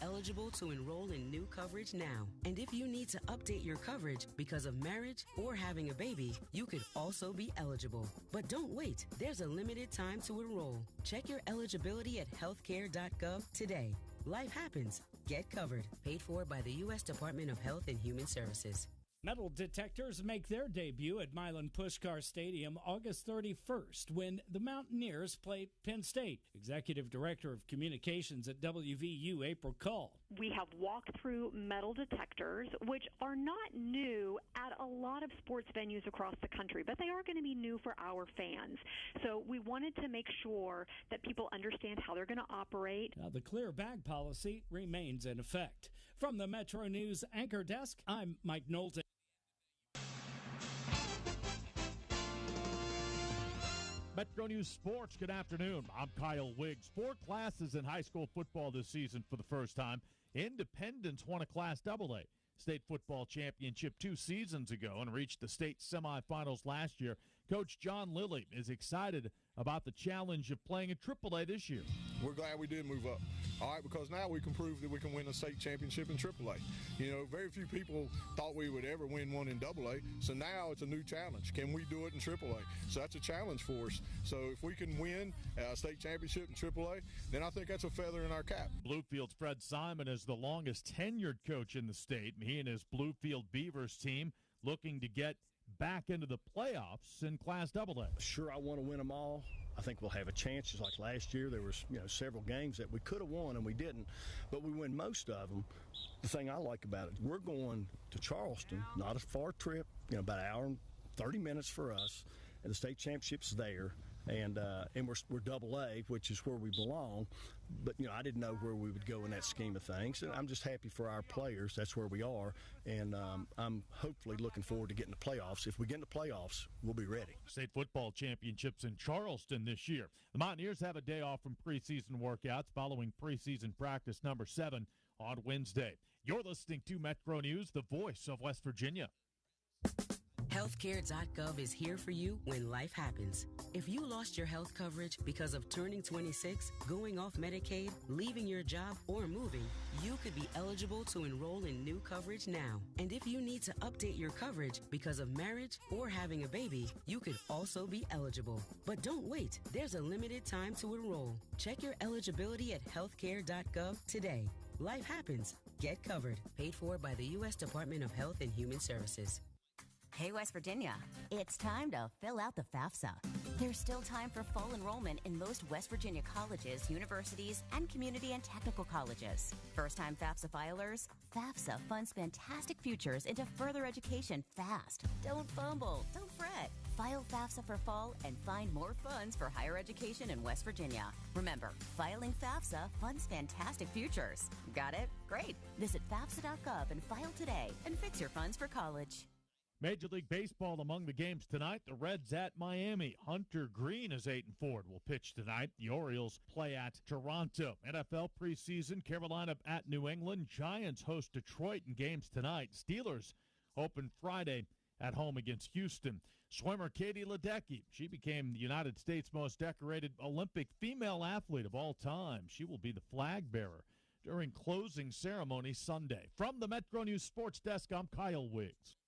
eligible to enroll in new coverage now. And if you need to update your coverage because of marriage or having a baby, you could also be eligible. But don't wait. There's a limited time to enroll. Check your eligibility at healthcare.gov today. Life happens. Get covered. Paid for by the U.S. Department of Health and Human Services. Metal detectors make their debut at Milan Puskar Stadium August 31st when the Mountaineers play Penn State. Executive Director of Communications at WVU, April Cull. We have walk-through metal detectors, which are not new at a lot of sports venues across the country, but they are going to be new for our fans. So we wanted to make sure that people understand how they're going to operate. Now, the clear bag policy remains in effect. From the Metro News Anchor Desk, I'm Mike Knowlton. Metro News Sports, good afternoon. I'm Kyle Wiggs. 4 classes in high school football this season for the first time. Independence won a Class AA state football championship 2 seasons ago and reached the state semifinals last year. Coach John Lilly is excited about the challenge of playing in AAA this year. We're glad we did move up, all right, because now we can prove that we can win a state championship in AAA. You know, very few people thought we would ever win one in AA, so now it's a new challenge. Can we do it in AAA? So that's a challenge for us. So if we can win a state championship in AAA, then I think that's a feather in our cap. Bluefield's Fred Simon is the longest tenured coach in the state, and he and his Bluefield Beavers team looking to get back into the playoffs in Class AA. Sure, I want to win them all. I think we'll have a chance. Just like last year, there was several games that we could have won and we didn't, but we win most of them. The thing I like about it, we're going to Charleston, not a far trip, about an hour and 30 minutes for us, and the state championship's there. And we're AA, which is where we belong. But, I didn't know where we would go in that scheme of things. And I'm just happy for our players. That's where we are. And I'm hopefully looking forward to getting the playoffs. If we get in the playoffs, we'll be ready. State football championships in Charleston this year. The Mountaineers have a day off from preseason workouts following preseason practice number 7 on Wednesday. You're listening to Metro News, the voice of West Virginia. Healthcare.gov is here for you when life happens. If you lost your health coverage because of turning 26, going off Medicaid, leaving your job, or moving, you could be eligible to enroll in new coverage now. And if you need to update your coverage because of marriage or having a baby, you could also be eligible. But don't wait. There's a limited time to enroll. Check your eligibility at healthcare.gov today. Life happens. Get covered. Paid for by the U.S. Department of Health and Human Services. Hey, West Virginia, it's time to fill out the FAFSA. There's still time for fall enrollment in most West Virginia colleges, universities, and community and technical colleges. First-time FAFSA filers, FAFSA funds fantastic futures into further education fast. Don't fumble, don't fret. File FAFSA for fall and find more funds for higher education in West Virginia. Remember, filing FAFSA funds fantastic futures. Got it? Great. Visit FAFSA.gov and file today and fix your funds for college. Major League Baseball among the games tonight. The Reds at Miami. Hunter Green is 8-4 will pitch tonight. The Orioles play at Toronto. NFL preseason. Carolina at New England. Giants host Detroit in games tonight. Steelers open Friday at home against Houston. Swimmer Katie Ledecky. She became the United States' most decorated Olympic female athlete of all time. She will be the flag bearer during closing ceremony Sunday. From the Metro News Sports Desk, I'm Kyle Wiggs.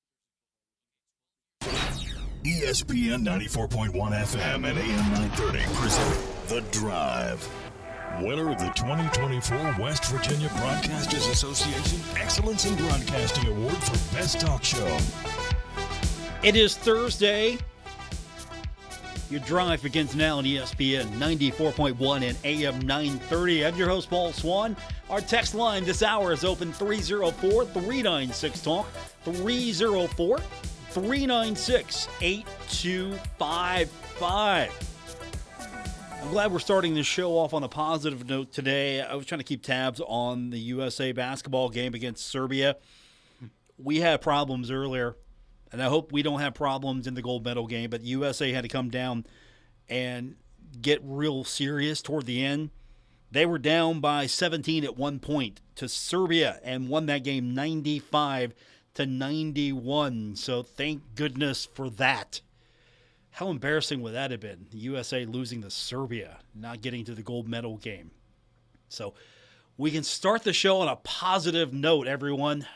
ESPN 94.1 FM and AM 930 present The Drive. Winner of the 2024 West Virginia Broadcasters Association Excellence in Broadcasting Award for Best Talk Show. It is Thursday. Your Drive begins now on ESPN 94.1 and AM 930. I'm your host, Paul Swann. Our text line this hour is open 304-396-TALK. 304-396-8255. I'm glad we're starting this show off on a positive note today. I was trying to keep tabs on the USA basketball game against Serbia. We had problems earlier, and I hope we don't have problems in the gold medal game, but USA had to come down and get real serious toward the end. They were down by 17 at one point to Serbia and won that game 95-91. So thank goodness for that. How embarrassing would that have been? The USA losing to Serbia, not getting to the gold medal game. So we can start the show on a positive note, everyone.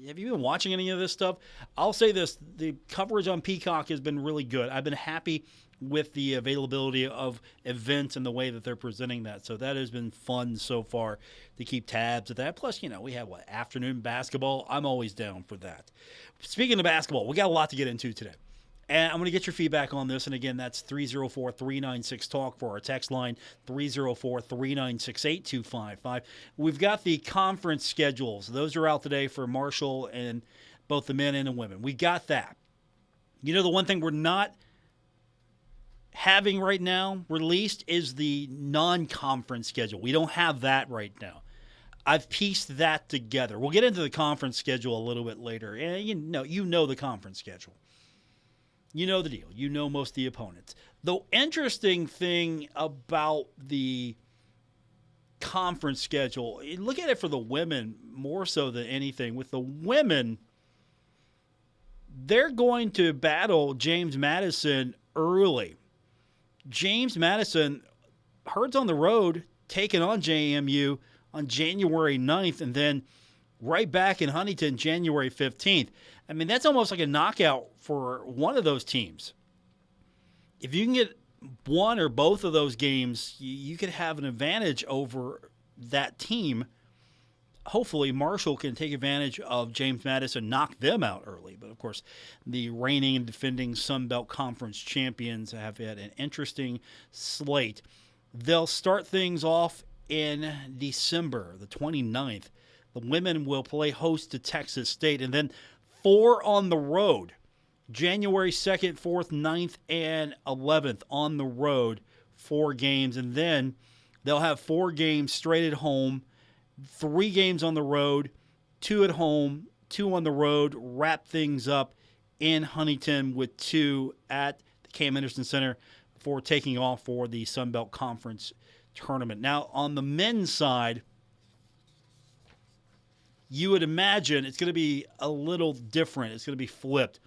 Have you been watching any of this stuff? I'll say this. The coverage on Peacock has been really good. I've been happy with the availability of events and the way that they're presenting that. So that has been fun so far to keep tabs of that. Plus, we have, afternoon basketball. I'm always down for that. Speaking of basketball, we got a lot to get into today. And I'm going to get your feedback on this. And again, that's 304-396-TALK for our text line, 304-396-8255. We've got the conference schedules. Those are out today for Marshall and both the men and the women. We got that. The one thing we're not having right now released is the non-conference schedule. We don't have that right now. I've pieced that together. We'll get into the conference schedule a little bit later. And you know the conference schedule. You know the deal. You know most of the opponents. The interesting thing about the conference schedule, look at it for the women more so than anything. With the women, they're going to battle James Madison early. James Madison, Herds on the road, taking on JMU on January 9th, and then right back in Huntington January 15th. I mean, that's almost like a knockout for one of those teams. If you can get one or both of those games, you could have an advantage over that team. Hopefully, Marshall can take advantage of James Madison, knock them out early. But, of course, the reigning and defending Sun Belt Conference champions have had an interesting slate. They'll start things off in December, the 29th. The women will play host to Texas State, and then 4 on the road. January 2nd, 4th, 9th, and 11th on the road, 4 games. And then they'll have 4 games straight at home, 3 games on the road, 2 at home, 2 on the road, wrap things up in Huntington with 2 at the Cam Anderson Center before taking off for the Sun Belt Conference tournament. Now, on the men's side, you would imagine it's going to be a little different. It's going to be flipped.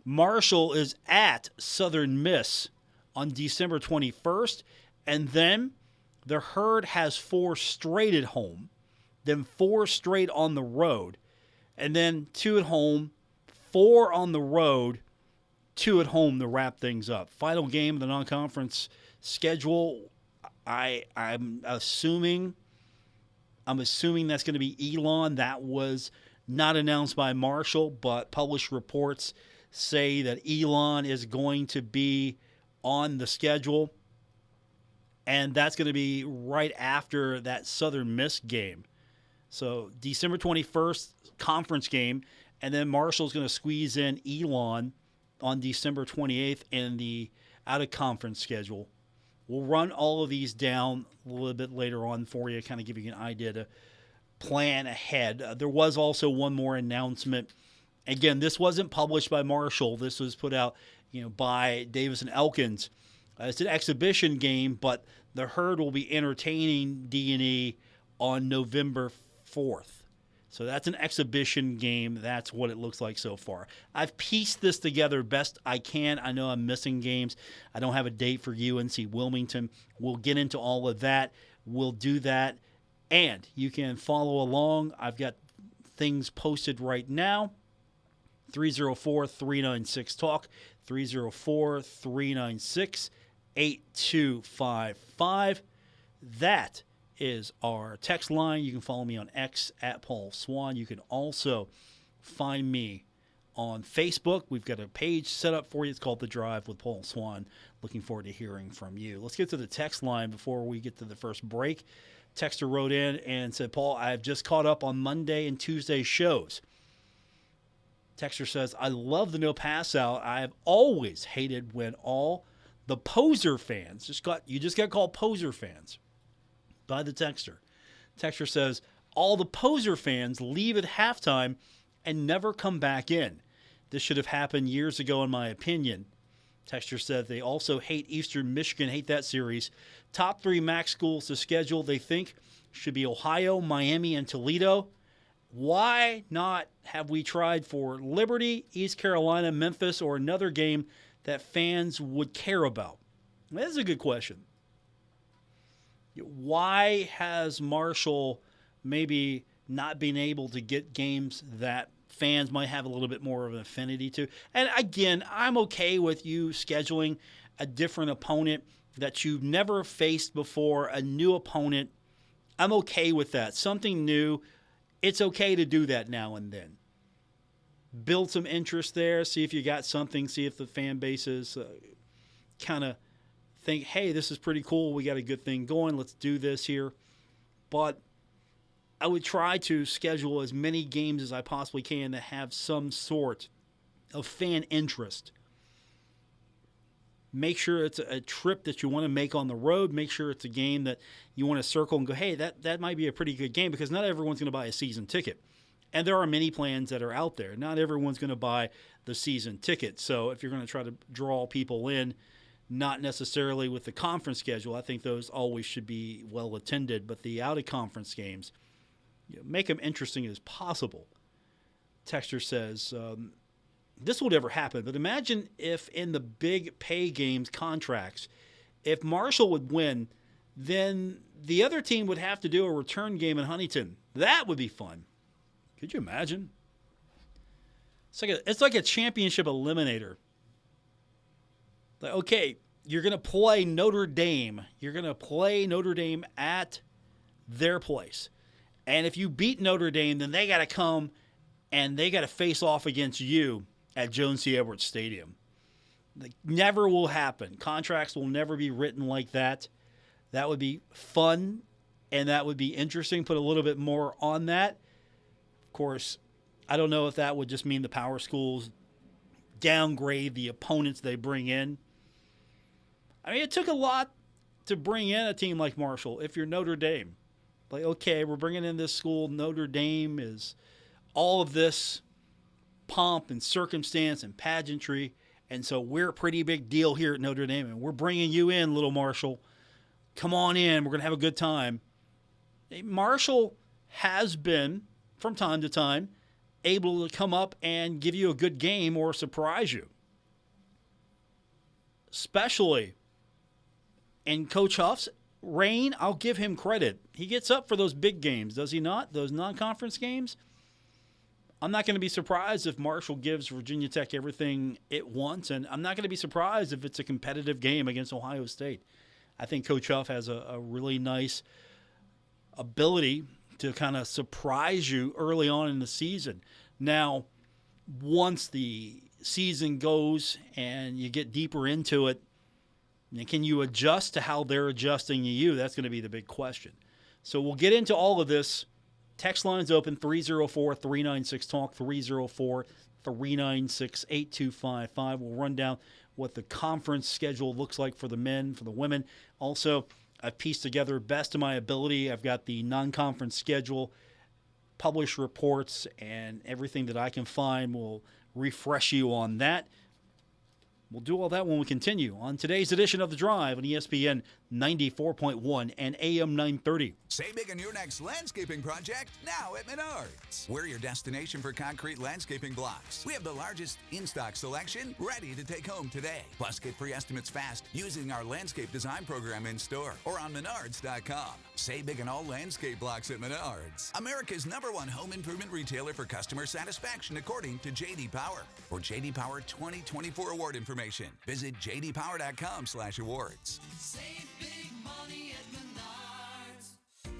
Marshall is at Southern Miss on December 21st, and then the Herd has 4 straight at home, then 4 straight on the road, and then 2 at home, 4 on the road, 2 at home to wrap things up. Final game of the non-conference schedule, I'm assuming that's going to be Elon. That was not announced by Marshall, but published reports say that Elon is going to be on the schedule, and that's going to be right after that Southern Miss game. So December 21st, conference game, and then Marshall's going to squeeze in Elon on December 28th in the out-of-conference schedule. We'll run all of these down a little bit later on for you, kind of give you an idea to plan ahead. There was also one more announcement. Again, this wasn't published by Marshall. This was put out, by Davis and Elkins. It's an exhibition game, but the Herd will be entertaining D&E on November 4th. So that's an exhibition game. That's what it looks like so far. I've pieced this together best I can. I know I'm missing games. I don't have a date for UNC Wilmington. We'll get into all of that. We'll do that. And you can follow along. I've got things posted right now. 304-396-TALK, 304-396-8255. That is our text line. You can follow me on X at Paul Swann. You can also find me on Facebook. We've got a page set up for you. It's called The Drive with Paul Swann. Looking forward to hearing from you. Let's get to the text line before we get to the first break. Texter wrote in and said, Paul, I've just caught up on Monday and Tuesday shows. Texter says, I love the no pass out. I have always hated when all the poser fans you just got called poser fans by the texter. Texter says, all the poser fans leave at halftime and never come back in. This should have happened years ago, in my opinion. Texter said they also hate Eastern Michigan, hate that series. Top 3 MAC schools to schedule, they think, should be Ohio, Miami, and Toledo. Why not have we tried for Liberty, East Carolina, Memphis, or another game that fans would care about? That is a good question. Why has Marshall maybe not being able to get games that fans might have a little bit more of an affinity to. And again, I'm okay with you scheduling a different opponent that you've never faced before, a new opponent. I'm okay with that. Something new. It's okay to do that now and then. Build some interest there. See if you got something. See if the fan bases kind of think, hey, this is pretty cool. We got a good thing going. Let's do this here. But I would try to schedule as many games as I possibly can that have some sort of fan interest. Make sure it's a trip that you want to make on the road. Make sure it's a game that you want to circle and go, hey, that might be a pretty good game, because not everyone's going to buy a season ticket. And there are many plans that are out there. Not everyone's going to buy the season ticket. So if you're going to try to draw people in, not necessarily with the conference schedule, I think those always should be well attended. But the out-of-conference games, make them interesting as possible. Texter says, this will never happen, but imagine if in the big pay games contracts, if Marshall would win, then the other team would have to do a return game in Huntington. That would be fun. Could you imagine? It's like a championship eliminator. Like, okay, you're going to play Notre Dame. You're going to play Notre Dame at their place. And if you beat Notre Dame, then they got to come and they got to face off against you at Jones C. Edwards Stadium. Never will happen. Contracts will never be written like that. That would be fun, and that would be interesting. Put a little bit more on that. Of course, I don't know if that would just mean the power schools downgrade the opponents they bring in. I mean, it took a lot to bring in a team like Marshall if you're Notre Dame. Like, okay, we're bringing in this school. Notre Dame is all of this pomp and circumstance and pageantry, and so we're a pretty big deal here at Notre Dame, and we're bringing you in, little Marshall. Come on in. We're going to have a good time. Marshall has been, from time to time, able to come up and give you a good game or surprise you. Especially in Coach Huff's reign, I'll give him credit. He gets up for those big games, does he not? Those non-conference games. I'm not going to be surprised if Marshall gives Virginia Tech everything it wants, and I'm not going to be surprised if it's a competitive game against Ohio State. I think Coach Huff has a really nice ability to kind of surprise you early on in the season. Now, once the season goes and you get deeper into it, can you adjust to how they're adjusting to you? That's going to be the big question. So we'll get into all of this. Text line's open, 304-396-TALK, 304-396-8255. We'll run down what the conference schedule looks like for the men, for the women. Also, I've pieced together best of my ability. I've got the non-conference schedule, published reports, and everything that I can find will refresh you on that. We'll do all that when we continue on today's edition of The Drive on ESPN 94.1 and AM 930. Save big on your next landscaping project now at Menards. We're your destination for concrete landscaping blocks. We have the largest in-stock selection ready to take home today. Plus, get free estimates fast using our landscape design program in store or on Menards.com. Save big on all landscape blocks at Menards, America's #1 home improvement retailer for customer satisfaction according to J.D. Power. For J.D. Power 2024 award information, visit jdpower.com/awards. Save big money at Menards.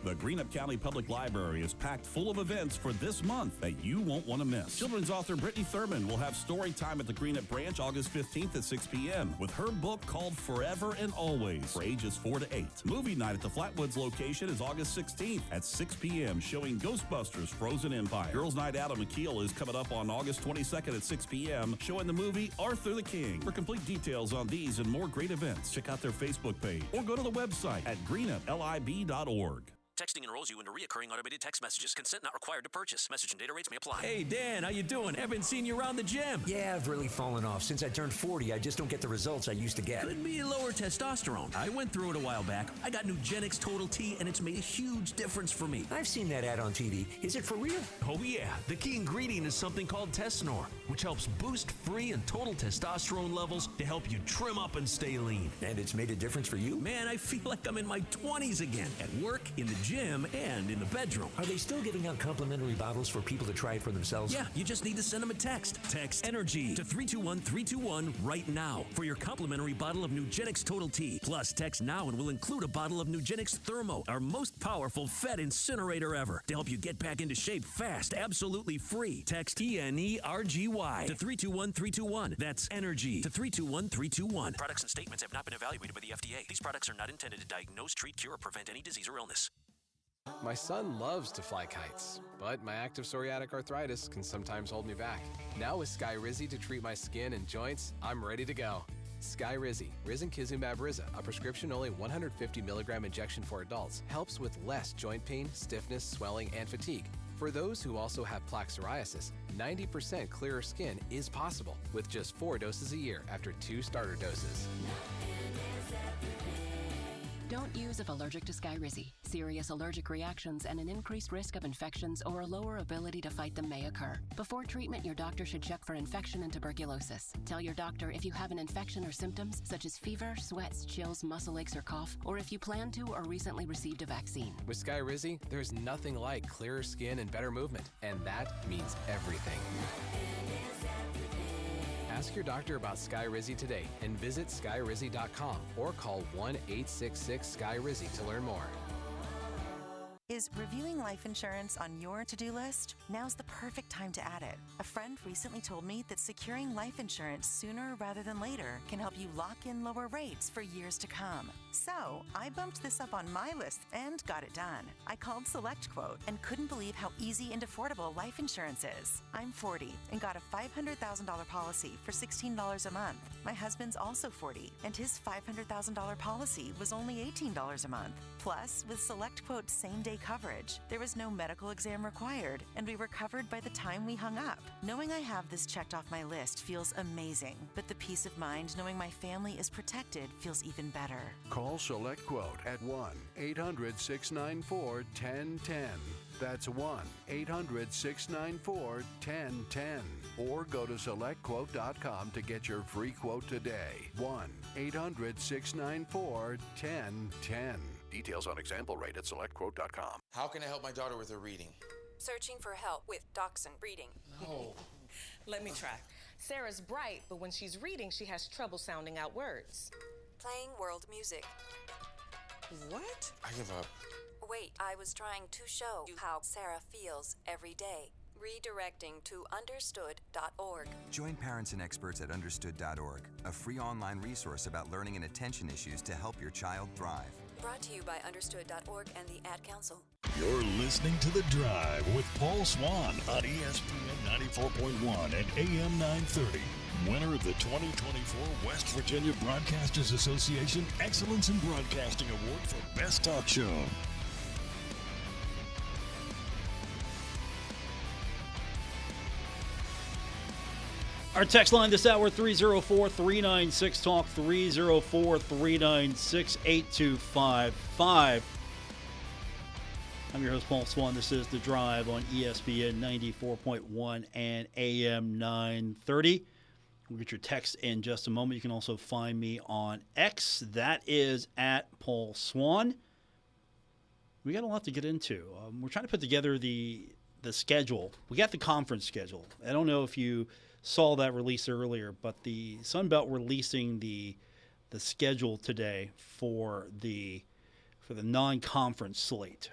The Greenup County Public Library is packed full of events for this month that you won't want to miss. Children's author Brittany Thurman will have story time at the Greenup Branch August 15th at 6 p.m. with her book called Forever and Always for ages 4 to 8. Movie night at the Flatwoods location is August 16th at 6 p.m. showing Ghostbusters Frozen Empire. Girls Night Out at McKeel is coming up on August 22nd at 6 p.m. showing the movie Arthur the King. For complete details on these and more great events, check out their Facebook page or go to the website at greenuplib.org. Texting enrolls you into recurring automated text messages. Consent not required to purchase. Message and data rates may apply. Hey, Dan, how you doing? Haven't seen you around the gym. Yeah, I've really fallen off. Since I turned 40, I just don't get the results I used to get. Could be lower testosterone. I went through it a while back. I got Nugenix Total T, and it's made a huge difference for me. I've seen that ad on TV. Is it for real? Oh, yeah. The key ingredient is something called Tesnor, which helps boost free and total testosterone levels to help you trim up and stay lean. And it's made a difference for you? Man, I feel like I'm in my 20s again. At work, in the gym, and in the bedroom. Are they still giving out complimentary bottles for people to try it for themselves? Yeah, you just need to send them a text. Text ENERGY to 321-321 right now for your complimentary bottle of Nugenix Total T. Plus, text now and we'll include a bottle of Nugenix Thermo, our most powerful Fed incinerator ever, to help you get back into shape fast, absolutely free. Text ENERGY to 321-321. That's ENERGY to 321-321. Products and statements have not been evaluated by the FDA. These products are not intended to diagnose, treat, cure, or prevent any disease or illness. My son loves to fly kites, but my active psoriatic arthritis can sometimes hold me back. Now with Skyrizi to treat my skin and joints, I'm ready to go. Skyrizi, Risankizumab Riza, a prescription-only 150 milligram injection for adults, helps with less joint pain, stiffness, swelling, and fatigue. For those who also have plaque psoriasis, 90% clearer skin is possible with just 4 doses a year after 2 starter doses. Don't use if allergic to Skyrizi. Serious allergic reactions and an increased risk of infections or a lower ability to fight them may occur. Before treatment, your doctor should check for infection and tuberculosis. Tell your doctor if you have an infection or symptoms such as fever, sweats, chills, muscle aches, or cough, or if you plan to or recently received a vaccine. With Skyrizi, there's nothing like clearer skin and better movement, and that means everything. Ask your doctor about Skyrizi today and visit skyrizi.com or call 1-866-SKYRIZI to learn more. Is reviewing life insurance on your to-do list? Now's the perfect time to add it. A friend recently told me that securing life insurance sooner rather than later can help you lock in lower rates for years to come. So I bumped this up on my list and got it done. I called SelectQuote and couldn't believe how easy and affordable life insurance is. I'm 40 and got a $500,000 policy for $16 a month. My husband's also 40 and his $500,000 policy was only $18 a month. Plus, with SelectQuote's same-day coverage, there was no medical exam required, and we were covered by the time we hung up. Knowing I have this checked off my list feels amazing, but the peace of mind knowing my family is protected feels even better. Call SelectQuote at 1-800-694-1010. That's 1-800-694-1010. Or go to SelectQuote.com to get your free quote today. 1-800-694-1010. Details on example rate at SelectQuote.com. How can I help my daughter with her reading? Searching for help with Dachshund reading. Oh. Let me try. Sarah's bright, but when she's reading, she has trouble sounding out words. Playing world music. What? I give up. Wait, I was trying to show you how Sarah feels every day. Redirecting to understood.org. Join parents and experts at understood.org, a free online resource about learning and attention issues to help your child thrive. Brought to you by understood.org and the Ad Council. You're listening to The Drive with Paul Swann on ESPN 94.1 and AM 930. Winner of the 2024 West Virginia Broadcasters Association Excellence in Broadcasting Award for Best Talk Show. Our text line this hour, 304-396-TALK, 304-396-8255. I'm your host, Paul Swann. This is The Drive on ESPN 94.1 and AM 930. We'll get your text in just a moment. You can also find me on X. That is at Paul Swann. We got a lot to get into. We're trying to put together the schedule. We got the conference schedule. I don't know if you saw that release earlier, but the Sun Belt releasing the schedule today for the non-conference slate.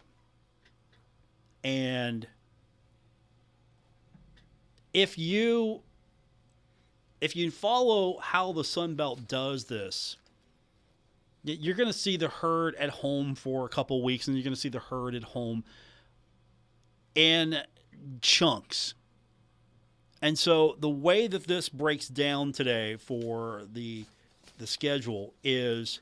And if you follow how the Sun Belt does this, you're going to see the herd at home for a couple weeks, and you're going to see the herd at home in chunks. And so the way that this breaks down today for the schedule is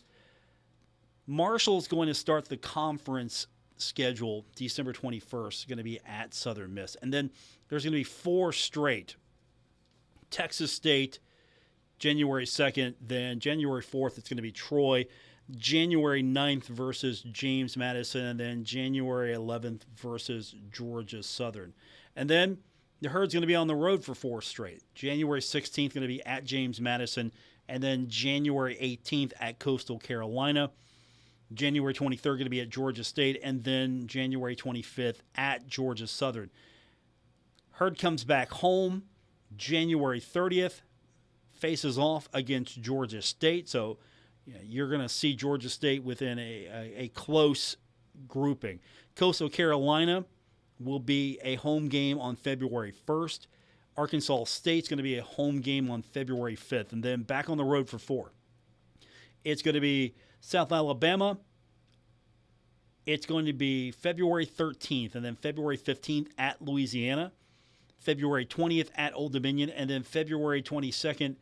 Marshall's going to start the conference schedule December 21st, going to be at Southern Miss. And then there's going to be 4 straight. Texas State, January 2nd. Then January 4th, it's going to be Troy. January 9th versus James Madison. And then January 11th versus Georgia Southern. And then the herd's going to be on the road for 4 straight. January 16th going to be at James Madison, and then January 18th at Coastal Carolina. January 23rd going to be at Georgia State, and then January 25th at Georgia Southern. Herd comes back home January 30th, faces off against Georgia State. So you're going to see Georgia State within a close grouping. Coastal Carolina will be a home game on February 1st. Arkansas State's going to be a home game on February 5th, and then back on the road for 4. It's going to be South Alabama. It's going to be February 13th, and then February 15th at Louisiana, February 20th at Old Dominion, and then February 22nd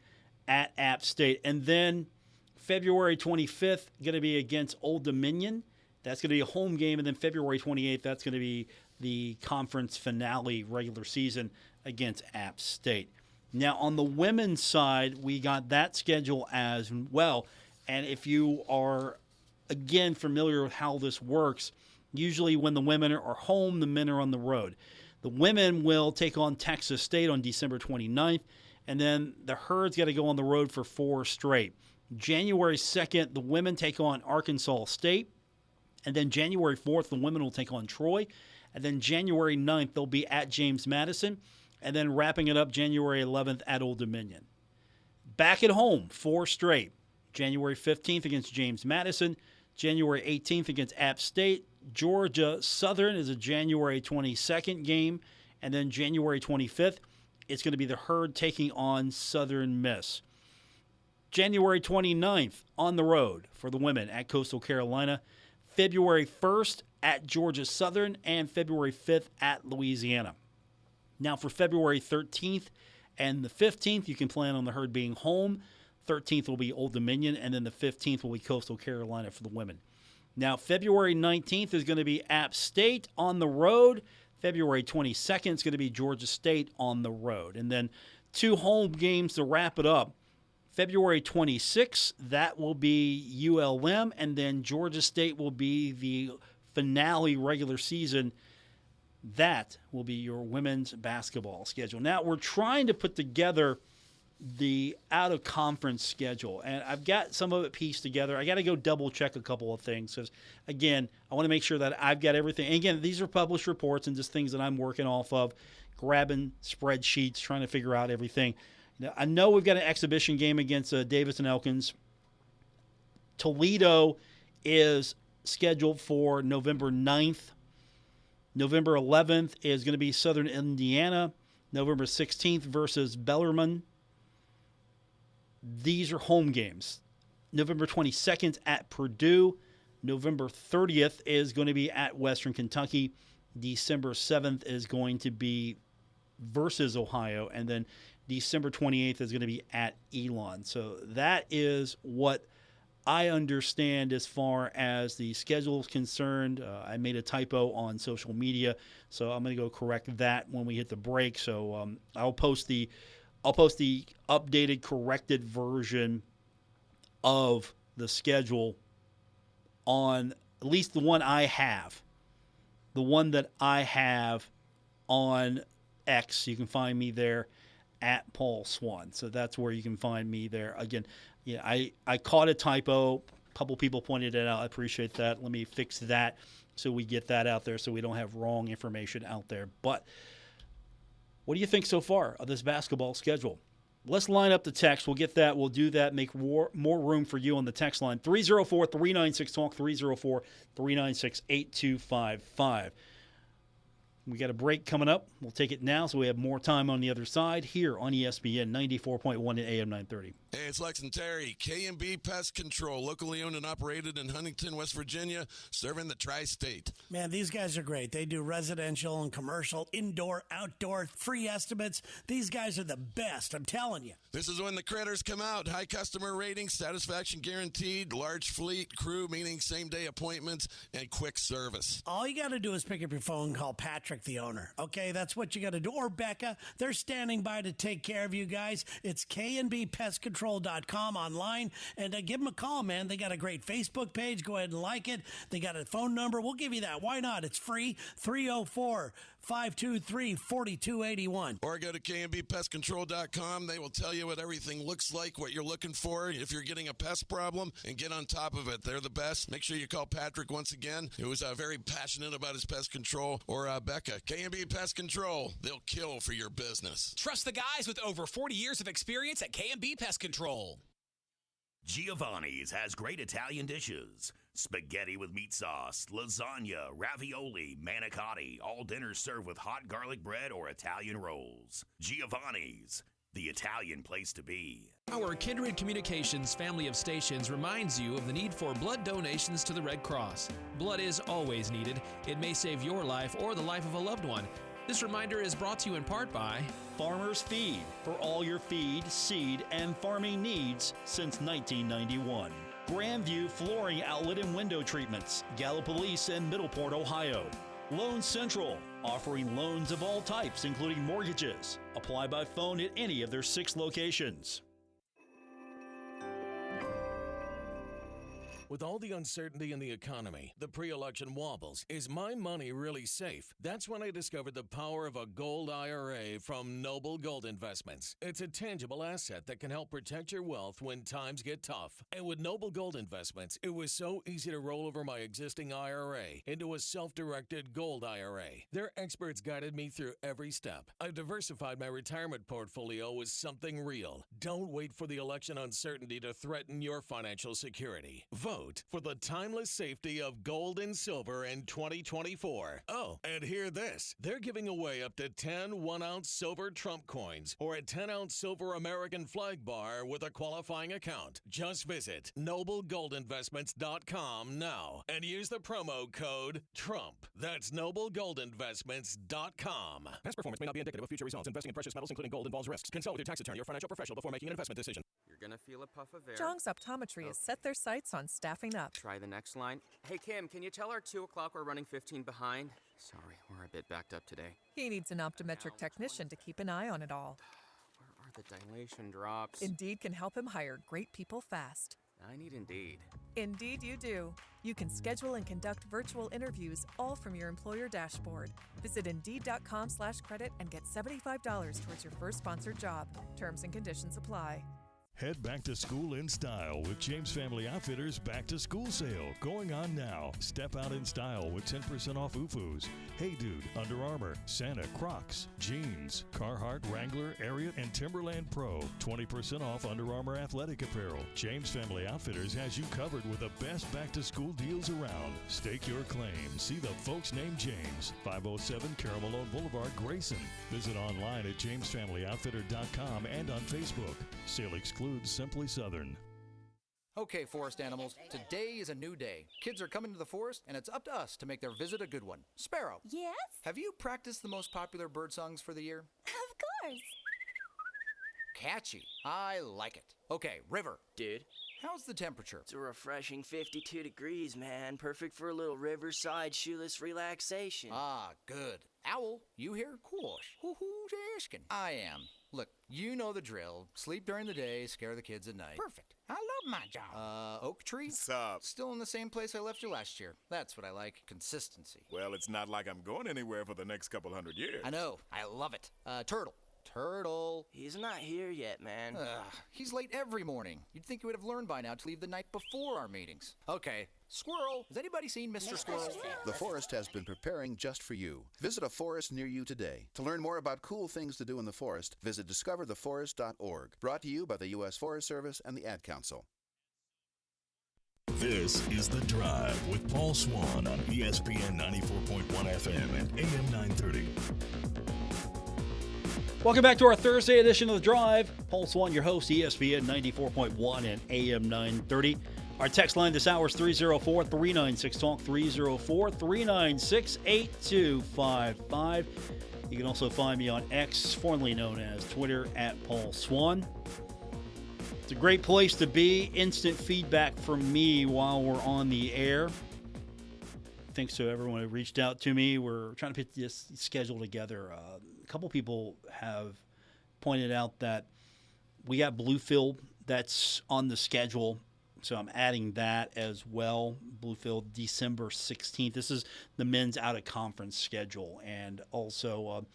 at App State. And then February 25th, going to be against Old Dominion. That's going to be a home game, and then February 28th, that's going to be the conference finale regular season against App State. Now, on the women's side, we got that schedule as well. And if you are, again, familiar with how this works, usually when the women are home, the men are on the road. The women will take on Texas State on December 29th, and then the Herd's got to go on the road for 4 straight. January 2nd, the women take on Arkansas State, and then January 4th, the women will take on Troy, and then January 9th, they'll be at James Madison, and then wrapping it up January 11th at Old Dominion. Back at home, 4 straight. January 15th against James Madison, January 18th against App State, Georgia Southern is a January 22nd game, and then January 25th, it's going to be the Herd taking on Southern Miss. January 29th on the road for the women at Coastal Carolina, February 1st at Georgia Southern, and February 5th at Louisiana. Now for February 13th and the 15th, you can plan on the Herd being home. 13th will be Old Dominion, and then the 15th will be Coastal Carolina for the women. Now, February 19th is going to be App State on the road. February 22nd is going to be Georgia State on the road. And then 2 home games to wrap it up. February 26th, that will be ULM, and then Georgia State will be the finale regular season. That will be your women's basketball schedule. Now, we're trying to put together the out-of-conference schedule, and I've got some of it pieced together. I got to go double-check a couple of things because, again, I want to make sure that I've got everything. And again, these are published reports and just things that I'm working off of, grabbing spreadsheets, trying to figure out everything. Now, I know we've got an exhibition game against Davis and Elkins. Toledo is scheduled for November 9th. November 11th is going to be Southern Indiana. November 16th versus Bellarmine. These are home games. November 22nd at Purdue. November 30th is going to be at Western Kentucky. December 7th is going to be versus Ohio. And then December 28th is going to be at Elon. So that is what I understand as far as the schedule is concerned. I made a typo on social media, so I'm going to go correct that when we hit the break. So I'll post the updated, corrected version of the schedule on at least the one I have. The one that I have on X. You can find me there at Paul Swann. So that's where you can find me there. Again, yeah, I caught a typo. A couple people pointed it out. I appreciate that. Let me fix that so we get that out there so we don't have wrong information out there. But what do you think so far of this basketball schedule? Let's line up the text. We'll get that. We'll do that. Make more room for you on the text line. 304-396-TALK, 304-396-8255. We got a break coming up. We'll take it now so we have more time on the other side here on ESPN 94.1 and AM 930. Hey, it's Lex and Terry, K&B Pest Control, locally owned and operated in Huntington, West Virginia, serving the tri-state. Man, these guys are great. They do residential and commercial, indoor, outdoor, free estimates. These guys are the best, I'm telling you. This is when the critters come out. High customer ratings, satisfaction guaranteed, large fleet, crew, meaning same-day appointments, and quick service. All you got to do is pick up your phone and call Patrick, the owner. Okay, that's what you got to do. Or Becca. They're standing by to take care of you guys. It's KNBPestControl.com online. And give them a call, man. They got a great Facebook page. Go ahead and like it. They got a phone number. We'll give you that. Why not? It's free. 304 888-523-4281. Or go to kmbpestcontrol.com. They will tell you what everything looks like, what you're looking for, if you're getting a pest problem, and get on top of it. They're the best. Make sure you call Patrick once again, who is very passionate about his pest control, or Becca. K&B Pest Control. They'll kill for your business. Trust the guys with over 40 years of experience at K&B Pest Control. Giovanni's has great Italian dishes. Spaghetti with meat sauce, lasagna, ravioli, manicotti, all dinners served with hot garlic bread or Italian rolls. Giovanni's, the Italian place to be. Our Kindred Communications family of stations reminds you of the need for blood donations to the Red Cross. Blood is always needed. It may save your life or the life of a loved one. This reminder is brought to you in part by Farmers Feed, for all your feed, seed, and farming needs since 1991. Grandview Flooring Outlet and Window Treatments, Gallipolis and Middleport, Ohio. Loan Central, offering loans of all types, including mortgages. Apply by phone at any of their 6 locations. With all the uncertainty in the economy, the pre-election wobbles. Is my money really safe? That's when I discovered the power of a gold IRA from Noble Gold Investments. It's a tangible asset that can help protect your wealth when times get tough. And with Noble Gold Investments, it was so easy to roll over my existing IRA into a self-directed gold IRA. Their experts guided me through every step. I've diversified my retirement portfolio with something real. Don't wait for the election uncertainty to threaten your financial security. Vote for the timeless safety of gold and silver in 2024. Oh, and hear this. They're giving away up to 10 1-ounce silver Trump coins or a 10-ounce silver American flag bar with a qualifying account. Just visit noblegoldinvestments.com now and use the promo code TRUMP. That's noblegoldinvestments.com. Past performance may not be indicative of future results. Investing in precious metals, including gold, involves risks. Consult with your tax attorney or financial professional before making an investment decision. You're going to feel a puff of air. Jong's Optometry has set their sights on staffing up. Try the next line. Hey, Kim, can you tell our 2 o'clock we're running 15 behind? Sorry, we're a bit backed up today. He needs an optometric technician to keep an eye on it all. Where are the dilation drops? Indeed can help him hire great people fast. I need Indeed. Indeed you do. You can schedule and conduct virtual interviews all from your employer dashboard. Visit Indeed.com/credit and get $75 towards your first sponsored job. Terms and conditions apply. Head back to school in style with James Family Outfitters Back to School Sale going on now. Step out in style with 10% off UFOs. Hey Dude, Under Armour, Santa, Crocs, Jeans, Carhartt, Wrangler, Ariat, and Timberland Pro. 20% off Under Armour athletic apparel. James Family Outfitters has you covered with the best back to school deals around. Stake your claim. See the folks named James. 507 Caramello Boulevard, Grayson. Visit online at jamesfamilyoutfitter.com and on Facebook. Sale excludes Simply Southern. Okay, forest animals, today is a new day. Kids are coming to the forest, and it's up to us to make their visit a good one. Sparrow. Yes? Have you practiced the most popular bird songs for the year? Of course. Catchy. I like it. Okay, River. Dude. How's the temperature? It's a refreshing 52 degrees, man. Perfect for a little riverside shoeless relaxation. Ah, good. Owl, you here? Of course. Who's asking? I am. Look, you know the drill. Sleep during the day, scare the kids at night. Perfect. I love my job. Oak Tree? Sup? Still in the same place I left you last year. That's what I like. Consistency. Well, it's not like I'm going anywhere for the next couple hundred years. I know. I love it. Turtle. Turtle. He's not here yet, man. He's late every morning. You'd think you would have learned by now to leave the night before our meetings. Okay. Squirrel. Has anybody seen Mr. Squirrel? The forest has been preparing just for you. Visit a forest near you today. To learn more about cool things to do in the forest, visit discovertheforest.org. Brought to you by the U.S. Forest Service and the Ad Council. This is The Drive with Paul Swann on ESPN 94.1 FM and AM 930. Welcome back to our Thursday edition of The Drive. Paul Swann, your host, ESPN 94.1 and AM 930. Our text line this hour is 304-396-TALK, 304-396-8255. You can also find me on X, formerly known as Twitter, at Paul Swann. It's a great place to be. Instant feedback from me while we're on the air. Thanks to everyone who reached out to me. We're trying to put this schedule together. A couple people have pointed out that we got Bluefield that's on the schedule So I'm adding that as well. Bluefield, December 16th. This is the men's out-of-conference schedule. And also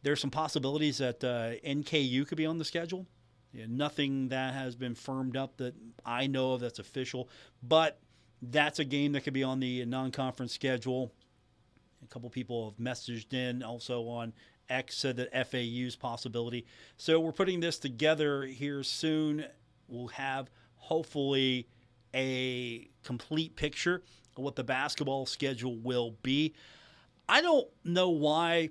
there's some possibilities that NKU could be on the schedule. Yeah, nothing that has been firmed up that I know of that's official. But that's a game that could be on the non-conference schedule. A couple people have messaged in also on X, said that FAU's possibility. So we're putting this together here soon. We'll have hopefully a complete picture of what the basketball schedule will be. I don't know why,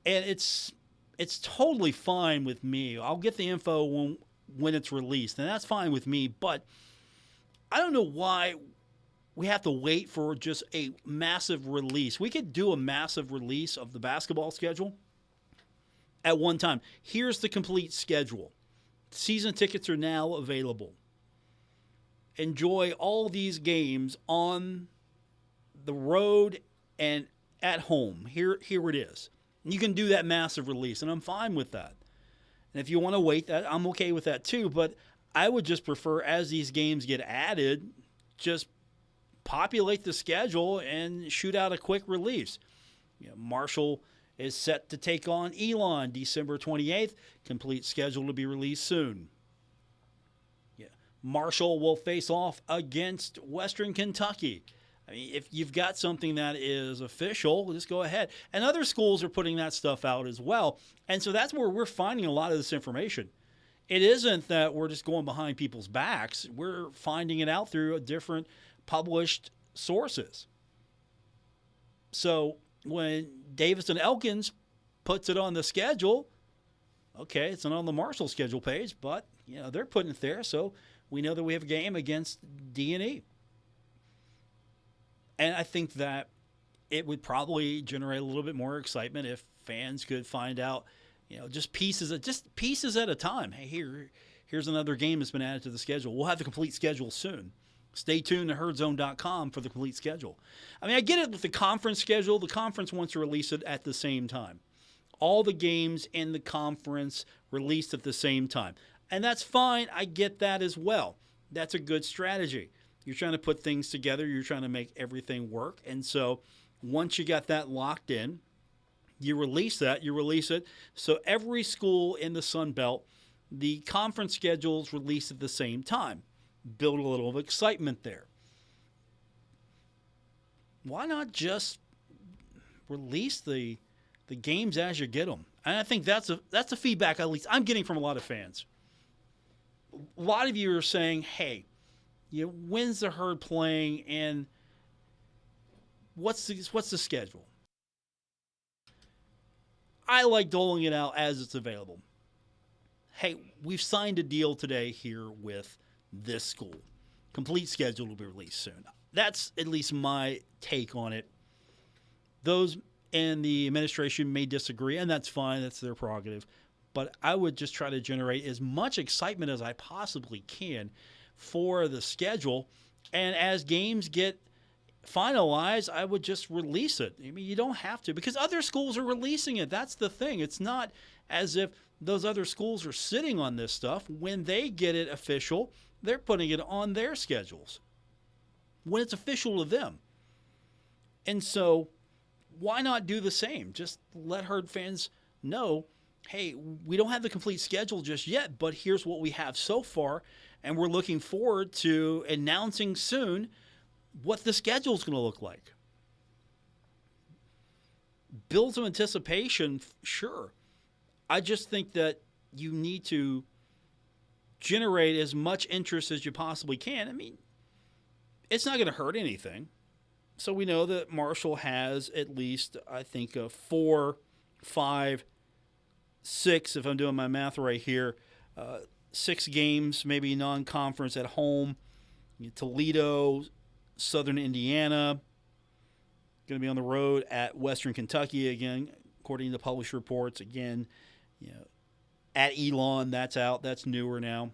and it's totally fine with me. I'll get the info when it's released, and that's fine with me, but I don't know why we have to wait for just a massive release. We could do a massive release of the basketball schedule at one time. Here's the complete schedule. Season tickets are now available. Enjoy all these games on the road and at home. Here it is. And you can do that massive release, and I'm fine with that. And if you want to wait, that I'm okay with that too. But I would just prefer, as these games get added, just populate the schedule and shoot out a quick release. Marshall is set to take on Elon December 28th. Complete schedule to be released soon. Marshall will face off against Western Kentucky. I mean, if you've got something that is official, just go ahead. And other schools are putting that stuff out as well. And so that's where we're finding a lot of this information. It isn't that we're just going behind people's backs. We're finding it out through different published sources. So when Davis and Elkins puts it on the schedule, okay, it's not on the Marshall schedule page, but they're putting it there, so we know that we have a game against D&E. And I think that it would probably generate a little bit more excitement if fans could find out, just pieces at a time. Hey, here's another game that's been added to the schedule. We'll have the complete schedule soon. Stay tuned to herdzone.com for the complete schedule. I mean, I get it with the conference schedule. The conference wants to release it at the same time. All the games in the conference released at the same time. And that's fine. I get that as well. That's a good strategy. You're trying to put things together. You're trying to make everything work. And so once you got that locked in, you release that. You release it. So every school in the Sun Belt, the conference schedules released at the same time. Build a little of excitement there. Why not just release the games as you get them? And I think that's a feedback at least I'm getting from a lot of fans. A lot of you are saying, hey, when's the Herd playing and what's the schedule? I like doling it out as it's available. Hey, we've signed a deal today here with this school. Complete schedule will be released soon. That's at least my take on it. Those in the administration may disagree, and that's fine. That's their prerogative. But I would just try to generate as much excitement as I possibly can for the schedule. And as games get finalized, I would just release it. I mean, you don't have to, because other schools are releasing it. That's the thing. It's not as if those other schools are sitting on this stuff. When they get it official, they're putting it on their schedules when it's official to them. And so why not do the same? Just let Herd fans know, hey, we don't have the complete schedule just yet, but here's what we have so far, and we're looking forward to announcing soon what the schedule is going to look like. Build some anticipation, sure. I just think that you need to generate as much interest as you possibly can. I mean, it's not going to hurt anything. So we know that Marshall has at least, I think, 4, 5, 6, if I'm doing my math right here, 6 games, maybe non-conference at home. Toledo, Southern Indiana, going to be on the road at Western Kentucky again, according to published reports. Again, at Elon, that's out. That's newer now.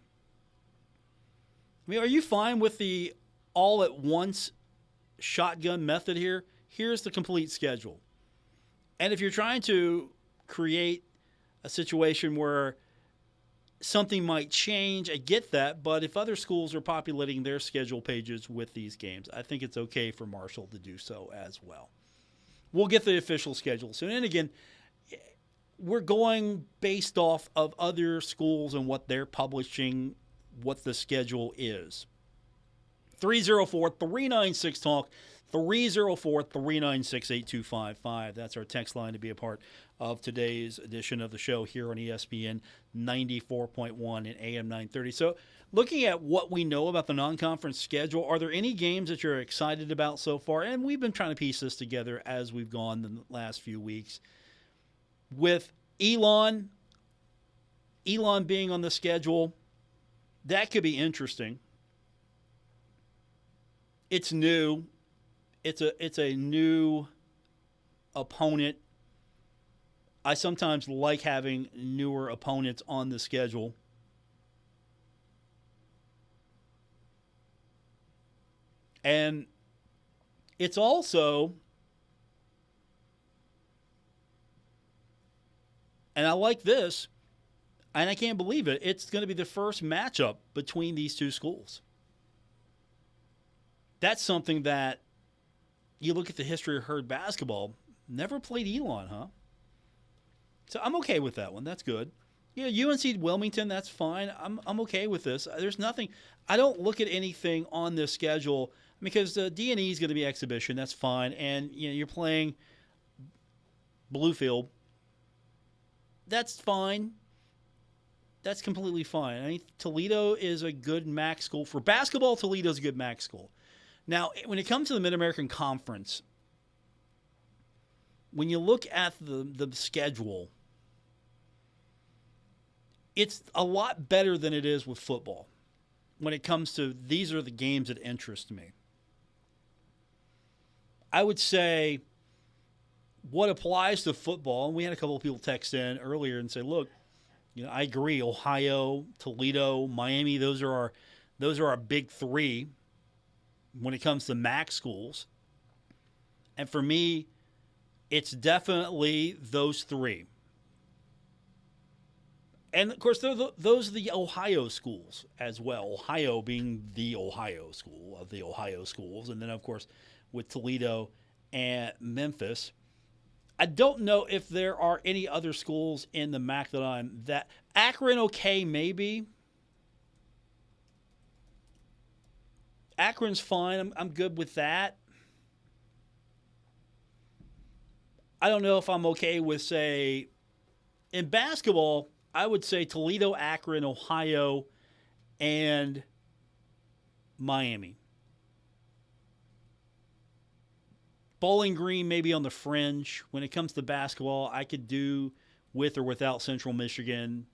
I mean, are you fine with the all-at-once shotgun method here? Here's the complete schedule. And if you're trying to create a situation where something might change. I get that, but if other schools are populating their schedule pages with these games, I think it's okay for Marshall to do so as well. We'll get the official schedule soon. And again, we're going based off of other schools and what they're publishing, what the schedule is. 304-396-TALK, 304-396-8255. That's our text line to be a part of today's edition of the show here on ESPN 94.1 and AM 930. So looking at what we know about the non-conference schedule, are there any games that you're excited about so far? And we've been trying to piece this together as we've gone the last few weeks. With Elon being on the schedule, that could be interesting. It's new. It's a new opponent. I sometimes like having newer opponents on the schedule. And it's also, and I like this, and I can't believe it, it's going to be the first matchup between these two schools. That's something that you look at the history of Herd basketball, never played Elon, huh? So I'm okay with that one. That's good. Yeah, UNC Wilmington, that's fine. I'm okay with this. There's nothing. I don't look at anything on this schedule because the D&E is going to be exhibition. That's fine. And you're playing Bluefield. That's fine. That's completely fine. I mean, Toledo is a good MAC school. For basketball, Toledo's a good MAC school. Now, when it comes to the Mid-American Conference, when you look at the schedule, it's a lot better than it is with football. When it comes to these are the games that interest me. I would say what applies to football, and we had a couple of people text in earlier and say, look, I agree, Ohio, Toledo, Miami, those are our big three when it comes to MAC schools. And for me, it's definitely those three. And, of course, those are the Ohio schools as well, Ohio being the Ohio school of the Ohio schools. And then, of course, with Toledo and Memphis. I don't know if there are any other schools in the MAC that Akron, okay, maybe. Akron's fine. I'm good with that. I don't know if I'm okay with, say, in basketball, I would say Toledo, Akron, Ohio, and Miami. Bowling Green maybe on the fringe. When it comes to basketball, I could do with or without Central Michigan.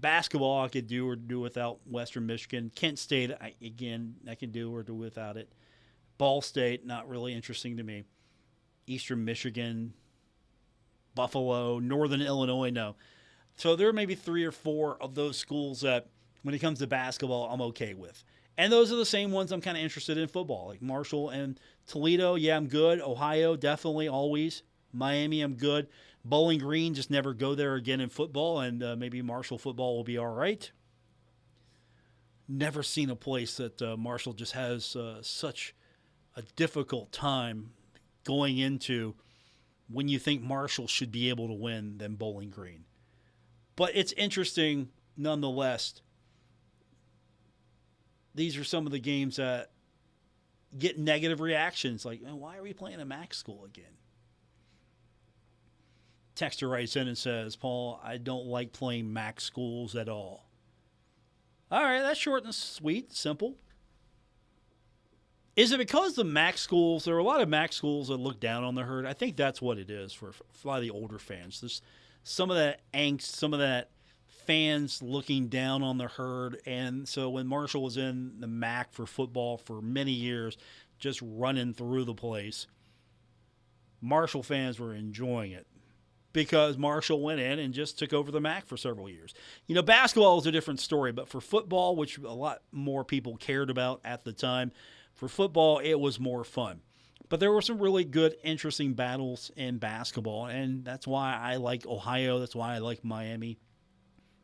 Basketball, I could do or do without Western Michigan. Kent State, I can do or do without it. Ball State, not really interesting to me. Eastern Michigan, Buffalo, Northern Illinois, no. So there may be 3 or 4 of those schools that, when it comes to basketball, I'm okay with. And those are the same ones I'm kind of interested in football, like Marshall and Toledo. Yeah, I'm good. Ohio, definitely, always. Miami, I'm good. Bowling Green, just never go there again in football, and maybe Marshall football will be all right. Never seen a place that Marshall just has such a difficult time going into when you think Marshall should be able to win than Bowling Green. But it's interesting nonetheless. These are some of the games that get negative reactions. Like, why are we playing a MAC school again? Texter writes in and says, Paul, I don't like playing MAC schools at all. All right, that's short and sweet, simple. Is it because the MAC schools, there are a lot of MAC schools that look down on the Herd? I think that's what it is for a lot of the older fans. There's some of that angst, some of that fans looking down on the Herd. And so when Marshall was in the MAC for football for many years, just running through the place, Marshall fans were enjoying it because Marshall went in and just took over the MAC for several years. Basketball is a different story, but for football, which a lot more people cared about at the time, for football, it was more fun. But there were some really good, interesting battles in basketball, and that's why I like Ohio. That's why I like Miami.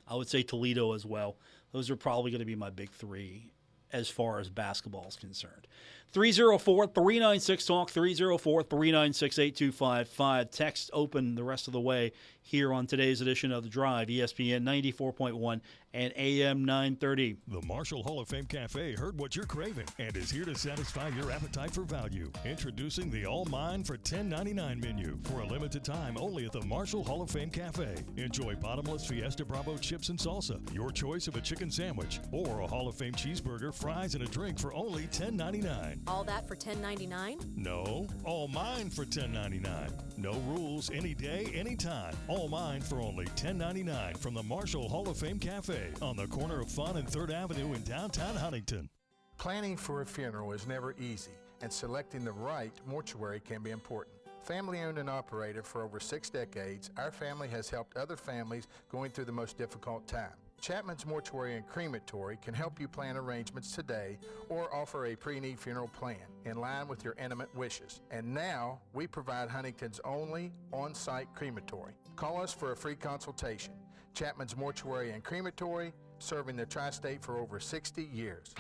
I would say Toledo as well. Those are probably going to be my big three as far as basketball is concerned. 304-396-TALK, 304-396-8255. Text open the rest of the way here on today's edition of The Drive, ESPN 94.1 and AM 930. The Marshall Hall of Fame Cafe heard what you're craving and is here to satisfy your appetite for value. Introducing the All Mine for $10.99 menu for a limited time only at the Marshall Hall of Fame Cafe. Enjoy bottomless Fiesta Bravo chips and salsa, your choice of a chicken sandwich, or a Hall of Fame cheeseburger, fries, and a drink for only $10.99. All that for $10.99? No, all mine for $10.99. No rules, any day, anytime. All mine for only $10.99 from the Marshall Hall of Fame Cafe on the corner of Fun and 3rd Avenue in downtown Huntington. Planning for a funeral is never easy, and selecting the right mortuary can be important. Family owned and operated for over 6 decades, our family has helped other families going through the most difficult time. Chapman's Mortuary and Crematory can help you plan arrangements today or offer a pre-need funeral plan in line with your intimate wishes. And now, we provide Huntington's only on-site crematory. Call us for a free consultation. Chapman's Mortuary and Crematory, serving the tri-state for over 60 years.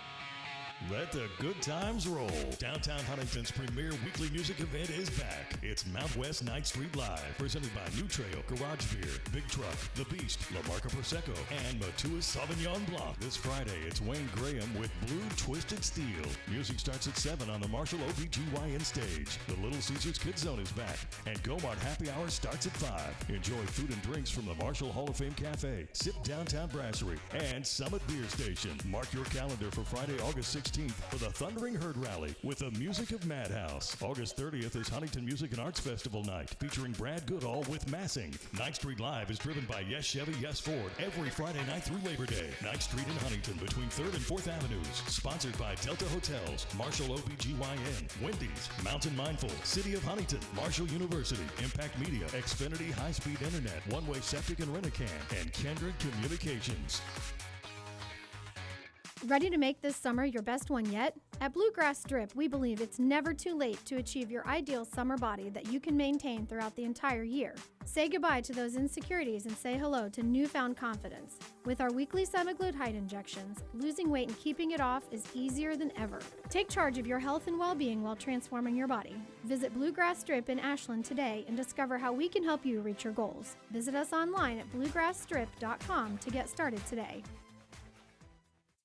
Let the good times roll. Downtown Huntington's premier weekly music event is back. It's Mount West Ninth Street Live, presented by New Trail, Garage Beer, Big Truck, The Beast, La Marca Prosecco, and Matua's Sauvignon Blanc. This Friday, it's Wayne Graham with Blue Twisted Steel. Music starts at 7 on the Marshall OBGYN stage. The Little Caesars Kids Zone is back, and Go-Mart Happy Hour starts at 5. Enjoy food and drinks from the Marshall Hall of Fame Cafe, Sip Downtown Brasserie, and Summit Beer Station. Mark your calendar for Friday, August 16th for the Thundering Herd Rally with the music of Madhouse. August 30th is Huntington Music and Arts Festival night featuring Brad Goodall with Massing. 9th Street Live is driven by Yes Chevy, Yes Ford every Friday night through Labor Day. 9th Street in Huntington between 3rd and 4th Avenues. Sponsored by Delta Hotels, Marshall OBGYN, Wendy's, Mountain Mindful, City of Huntington, Marshall University, Impact Media, Xfinity High-Speed Internet, One Way Septic and Rent-A-Can, and Kendrick Communications. Ready to make this summer your best one yet? At Bluegrass Strip, we believe it's never too late to achieve your ideal summer body that you can maintain throughout the entire year. Say goodbye to those insecurities and say hello to newfound confidence. With our weekly Semi-Glued height injections, losing weight and keeping it off is easier than ever. Take charge of your health and well-being while transforming your body. Visit Bluegrass Strip in Ashland today and discover how we can help you reach your goals. Visit us online at bluegrassstrip.com to get started today.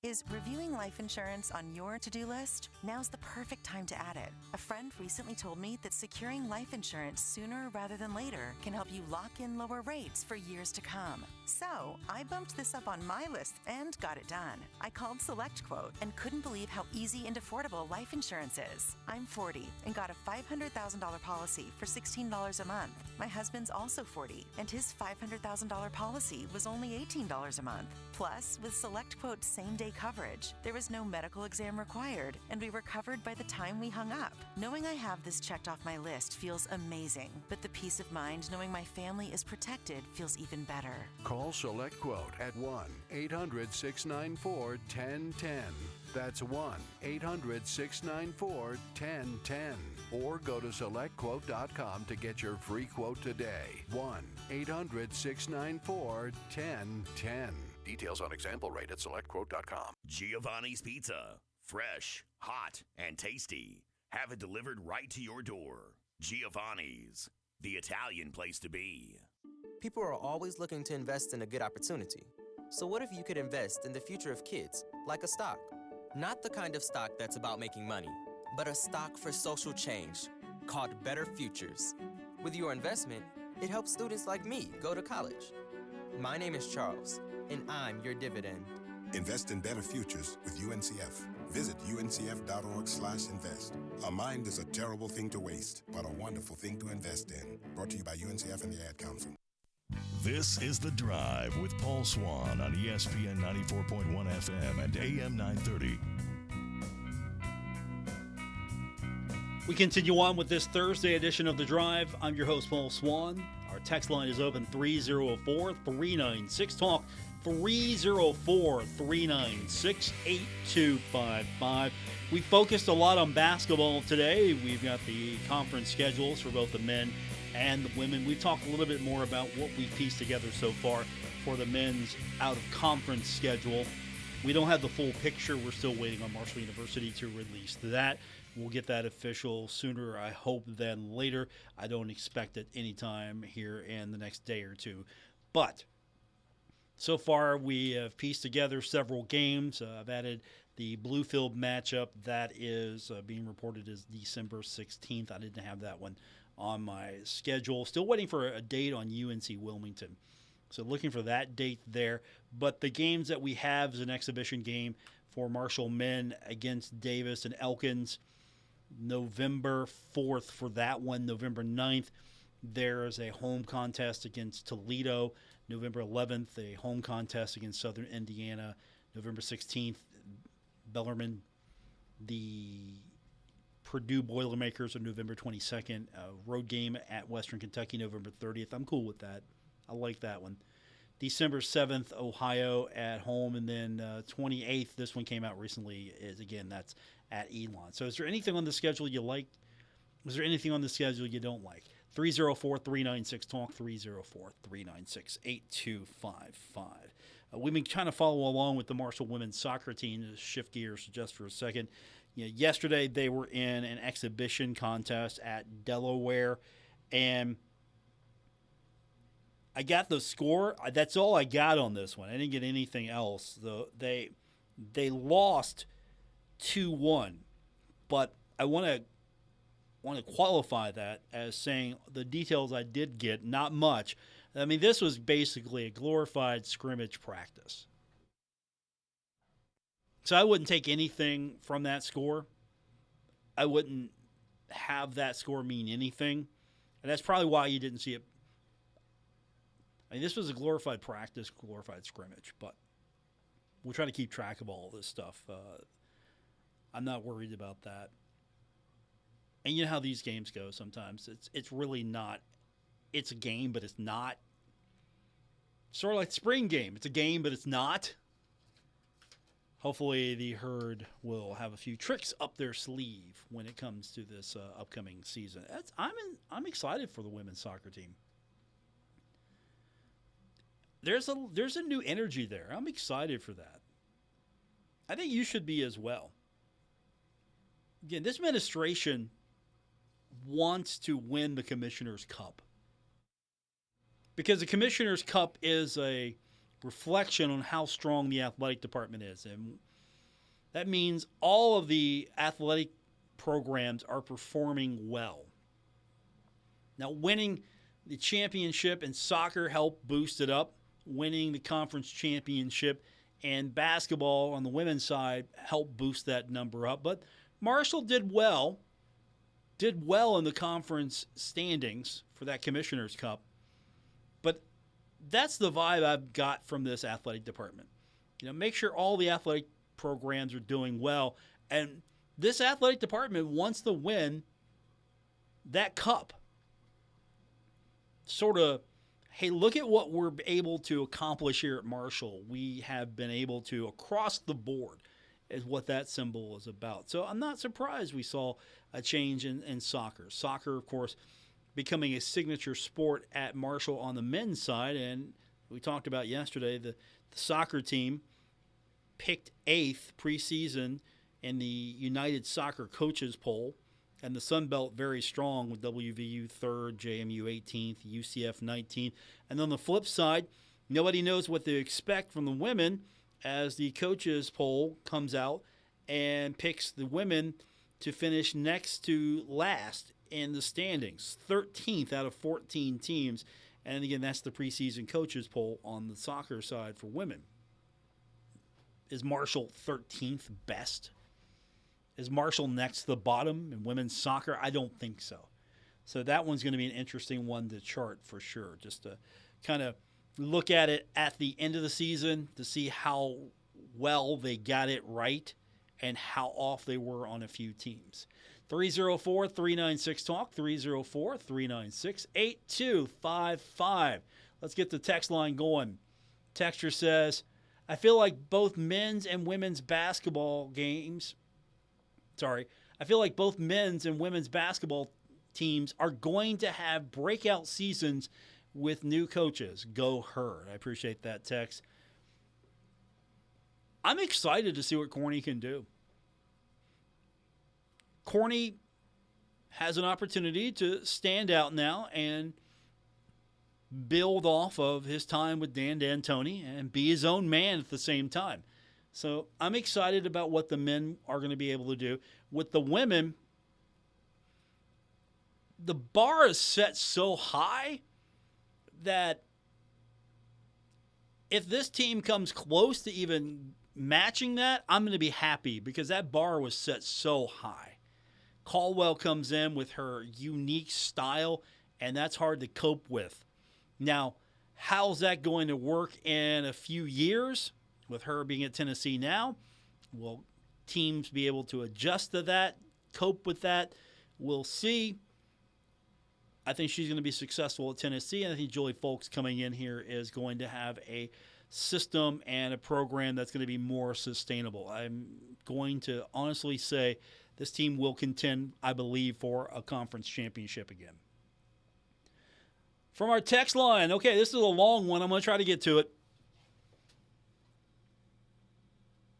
Is reviewing life insurance on your to-do list? Now's the perfect time to add it. A friend recently told me that securing life insurance sooner rather than later can help you lock in lower rates for years to come. So, I bumped this up on my list and got it done. I called SelectQuote and couldn't believe how easy and affordable life insurance is. I'm 40 and got a $500,000 policy for $16 a month. My husband's also 40 and his $500,000 policy was only $18 a month. Plus, with SelectQuote's same-day coverage, there was no medical exam required, and we were covered by the time we hung up. Knowing I have this checked off my list feels amazing, but the peace of mind knowing my family is protected feels even better. Call SelectQuote at 1-800-694-1010. That's 1-800-694-1010. Or go to SelectQuote.com to get your free quote today. 1-800-694-1010. Details on example rate at SelectQuote.com. Giovanni's Pizza. Fresh, hot, and tasty. Have it delivered right to your door. Giovanni's, the Italian place to be. People are always looking to invest in a good opportunity. So what if you could invest in the future of kids, like a stock? Not the kind of stock that's about making money, but a stock for social change called Better Futures. With your investment, it helps students like me go to college. My name is Charles, and I'm your dividend. Invest in better futures with UNCF. Visit uncf.org/invest. A mind is a terrible thing to waste, but a wonderful thing to invest in. Brought to you by UNCF and the Ad Council. This is The Drive with Paul Swann on ESPN 94.1 FM and AM 930. We continue on with this Thursday edition of The Drive. I'm your host, Paul Swann. Our text line is open 304-396-TALK, 304-396-8255. We focused a lot on basketball today. We've got the conference schedules for both the men and the women. We've talked a little bit more about what we've pieced together so far for the men's out-of-conference schedule. We don't have the full picture. We're still waiting on Marshall University to release that. We'll get that official sooner, I hope, than later. I don't expect it anytime here in the next day or two. But so far, we have pieced together several games. I've added the Bluefield matchup. That is being reported as December 16th. I didn't have that one on my schedule. Still waiting for a date on UNC Wilmington. So looking for that date there. But the games that we have is an exhibition game for Marshall men against Davis and Elkins. November 4th for that one. November 9th, there's a home contest against Toledo. November 11th, a home contest against Southern Indiana. November 16th, Bellarmine. The Purdue Boilermakers on November 22nd. A road game at Western Kentucky, November 30th. I'm cool with that. I like that one. December 7th, Ohio at home. And then 28th, this one came out recently, is again, that's at Elon. So is there anything on the schedule you like? Is there anything on the schedule you don't like? 304-396-TALK, 304-396-8255. We've been trying to follow along with the Marshall women's soccer team. To shift gears just for a second. Yesterday they were in an exhibition contest at Delaware, and I got the score. That's all I got on this one. I didn't get anything else. They lost 2-1, but I want to qualify that as saying the details I did get, not much. I mean, this was basically a glorified scrimmage practice. So I wouldn't take anything from that score. I wouldn't have that score mean anything. And that's probably why you didn't see it. I mean, this was a glorified practice, glorified scrimmage, but we'll try to keep track of all this stuff. I'm not worried about that. And you know how these games go sometimes. It's really not. It's a game, but it's not. Sort of like the spring game. It's a game, but it's not. Hopefully the Herd will have a few tricks up their sleeve when it comes to this upcoming season. I'm excited for the women's soccer team. There's a new energy there. I'm excited for that. I think you should be as well. Again, this administration wants to win the Commissioner's Cup. Because the Commissioner's Cup is a reflection on how strong the athletic department is. And that means all of the athletic programs are performing well. Now, winning the championship in soccer helped boost it up. Winning the conference championship and basketball on the women's side helped boost that number up. But Marshall did well in the conference standings for that Commissioner's Cup. But that's the vibe I've got from this athletic department. Make sure all the athletic programs are doing well. And this athletic department wants to win that cup. Sort of, hey, look at what we're able to accomplish here at Marshall. We have been able to, across the board, is what that symbol is about. So I'm not surprised we saw a change in soccer. Soccer, of course, becoming a signature sport at Marshall on the men's side. And we talked about yesterday, the soccer team picked 8th preseason in the United Soccer Coaches Poll. And the Sun Belt very strong with WVU 3rd, JMU 18th, UCF 19th. And on the flip side, nobody knows what to expect from the women as the coaches poll comes out and picks the women to finish next to last in the standings, 13th out of 14 teams. And again, that's the preseason coaches poll on the soccer side for women. Is Marshall 13th best? Is Marshall next to the bottom in women's soccer? I don't think so. So that one's going to be an interesting one to chart for sure, just to kind of look at it at the end of the season to see how well they got it right and how off they were on a few teams. 304-396-TALK, 304-396-8255. Let's get the text line going. Texture says, I feel like both men's and women's basketball teams are going to have breakout seasons with new coaches. Go Herd. I appreciate that text. I'm excited to see what Corny can do. Corny has an opportunity to stand out now and build off of his time with Dan D'Antoni and be his own man at the same time. So I'm excited about what the men are going to be able to do. With the women, the bar is set so high that if this team comes close to even matching that, I'm going to be happy because that bar was set so high. Caldwell comes in with her unique style, and that's hard to cope with. Now, how's that going to work in a few years with her being at Tennessee now? Will teams be able to adjust to that, cope with that? We'll see. I think she's going to be successful at Tennessee, and I think Julie Folks coming in here is going to have a system and a program that's going to be more sustainable. I'm going to honestly say this team will contend, I believe, for a conference championship again. From our text line, okay, this is a long one. I'm going to try to get to it.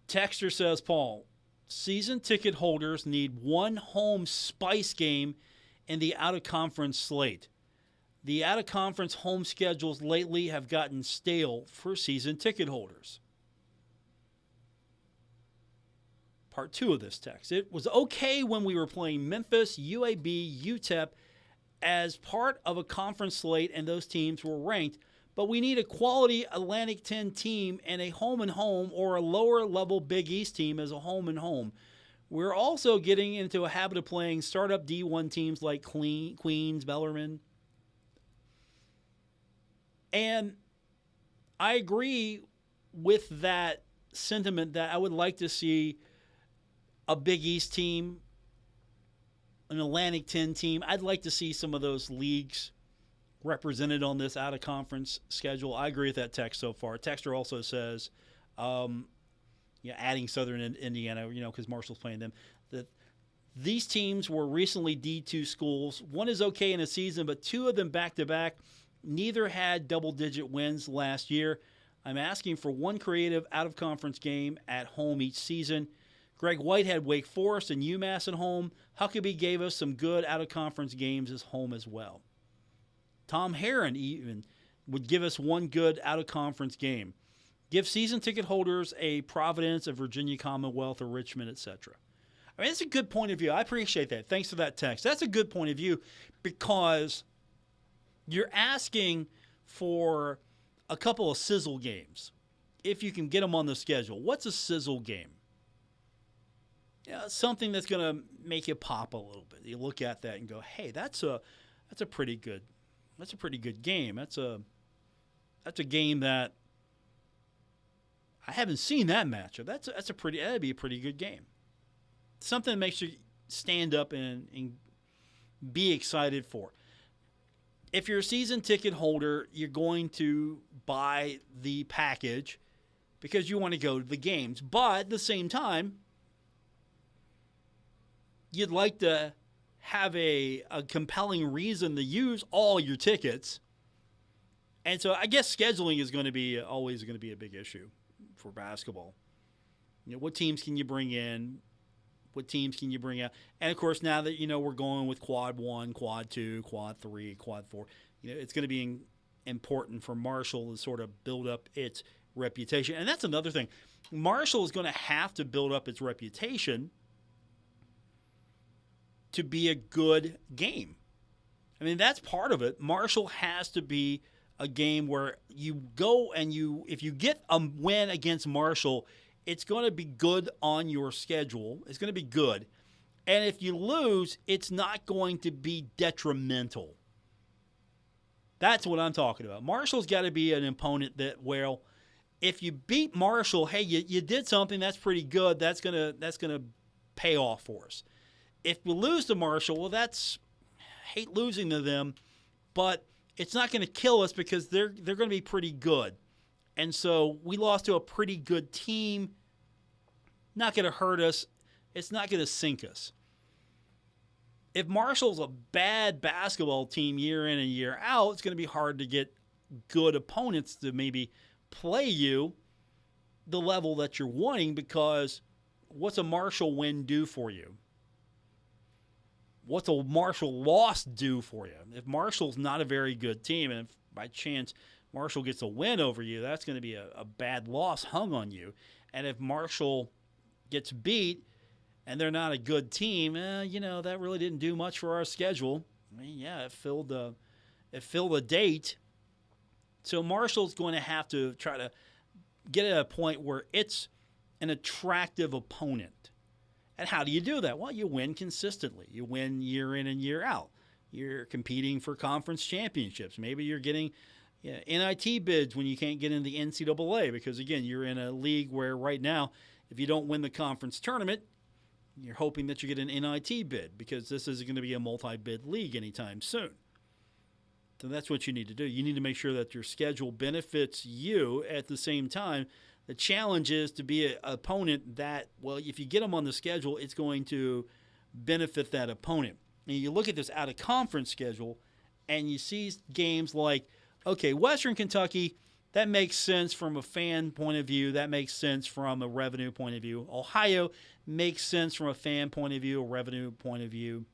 Texter says, Paul, season ticket holders need one home spice game in the out-of-conference slate. The out-of-conference home schedules lately have gotten stale for season ticket holders. Part 2 of this text. It was okay when we were playing Memphis, UAB, UTEP as part of a conference slate and those teams were ranked, but we need a quality Atlantic 10 team and a home-and-home or a lower-level Big East team as a home-and-home. We're also getting into a habit of playing startup D1 teams like Queens, Bellarmine. And I agree with that sentiment that I would like to see a Big East team, an Atlantic 10 team. I'd like to see some of those leagues represented on this out-of-conference schedule. I agree with that text so far. Texter also says, adding Southern Indiana, because Marshall's playing them, that these teams were recently D2 schools. One is okay in a season, but two of them back-to-back. Neither had double-digit wins last year. I'm asking for one creative out-of-conference game at home each season. Greg White had Wake Forest and UMass at home. Huckabee gave us some good out-of-conference games at home as well. Tom Herron even would give us one good out-of-conference game. Give season ticket holders a Providence, a Virginia Commonwealth, or Richmond, etc. I mean, that's a good point of view. I appreciate that. Thanks for that text. That's a good point of view because you're asking for a couple of sizzle games if you can get them on the schedule. What's a sizzle game? Something that's going to make you pop a little bit. You look at that and go, "Hey, that's a pretty good game. That's a game that I haven't seen that matchup. That'd be a pretty good game. Something that makes you stand up and be excited for." If you're a season ticket holder, you're going to buy the package because you want to go to the games. But at the same time, you'd like to have a compelling reason to use all your tickets. And so I guess scheduling is going to be always going to be a big issue for basketball. What teams can you bring in? What teams can you bring out? And, of course, now that, we're going with Quad 1, Quad 2, Quad 3, Quad 4, it's going to be important for Marshall to sort of build up its reputation. And that's another thing. Marshall is going to have to build up its reputation to be a good game. I mean, that's part of it. Marshall has to be a game where you go and if you get a win against Marshall, it's going to be good on your schedule. It's going to be good. And if you lose, it's not going to be detrimental. That's what I'm talking about. Marshall's got to be an opponent that, if you beat Marshall, hey, you did something that's pretty good. That's gonna pay off for us. If we lose to Marshall, I hate losing to them, but it's not going to kill us because they're going to be pretty good. And so we lost to a pretty good team. Not going to hurt us. It's not going to sink us. if Marshall's a bad basketball team year in and year out, it's going to be hard to get good opponents to maybe play you the level that you're wanting, because what's a Marshall win do for you? What's a Marshall loss do for you? If Marshall's not a very good team, and if by chance Marshall gets a win over you, that's going to be a bad loss hung on you. And if Marshall gets beat and they're not a good team, that really didn't do much for our schedule. I mean, yeah, it filled a date. So Marshall's going to have to try to get at a point where it's an attractive opponent. And how do you do that? Well, you win consistently. You win year in and year out. You're competing for conference championships. Maybe you're getting NIT bids when you can't get in the NCAA because, again, you're in a league where right now, if you don't win the conference tournament, you're hoping that you get an NIT bid because this isn't going to be a multi-bid league anytime soon. So that's what you need to do. You need to make sure that your schedule benefits you at the same time. The challenge is to be an opponent that, well, if you get them on the schedule, it's going to benefit that opponent. And you look at this out-of-conference schedule, and you see games like, okay, Western Kentucky, that makes sense from a fan point of view. That makes sense from a revenue point of view. Ohio makes sense from a fan point of view, a revenue point of view.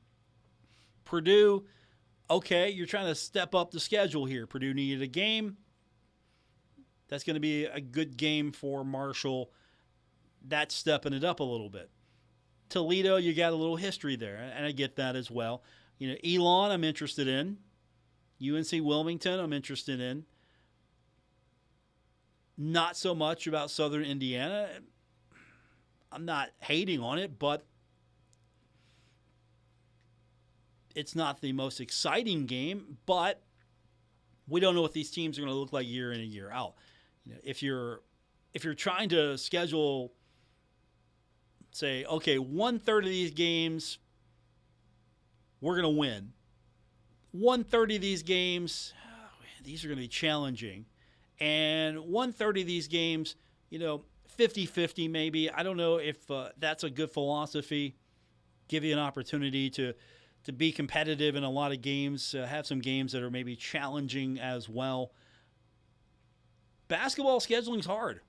Purdue, okay, you're trying to step up the schedule here. Purdue needed a game. That's going to be a good game for Marshall. That's stepping it up a little bit. Toledo, you got a little history there, and I get that as well. Elon, I'm interested in. UNC Wilmington, I'm interested in. Not so much about Southern Indiana. I'm not hating on it, but it's not the most exciting game. But we don't know what these teams are going to look like year in and year out. If you're trying to schedule, say, okay, 1/3 of these games we're going to win. 1/3 of these games, these are going to be challenging. And 1/3 of these games, 50-50 maybe. I don't know if that's a good philosophy. Give you an opportunity to be competitive in a lot of games, have some games that are maybe challenging as well. Basketball scheduling is hard.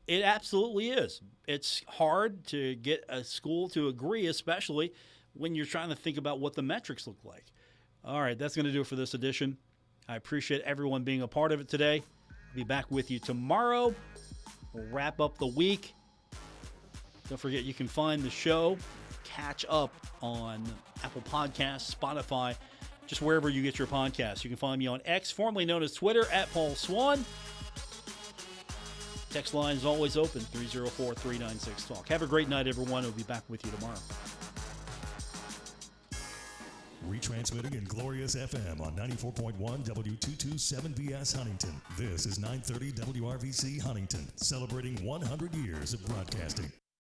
It absolutely is. It's hard to get a school to agree, especially when you're trying to think about what the metrics look like. All right, that's going to do it for this edition. I appreciate everyone being a part of it today. I'll be back with you tomorrow. We'll wrap up the week. Don't forget, you can find the show, catch up on Apple Podcasts, Spotify, just wherever you get your podcasts. You can find me on X, formerly known as Twitter, at Paul Swann. Text line is always open, 304-396-TALK. Have a great night, everyone. We'll be back with you tomorrow. Retransmitting in Glorious FM on 94.1 W227BS Huntington. This is 930 WRVC Huntington, celebrating 100 years of broadcasting.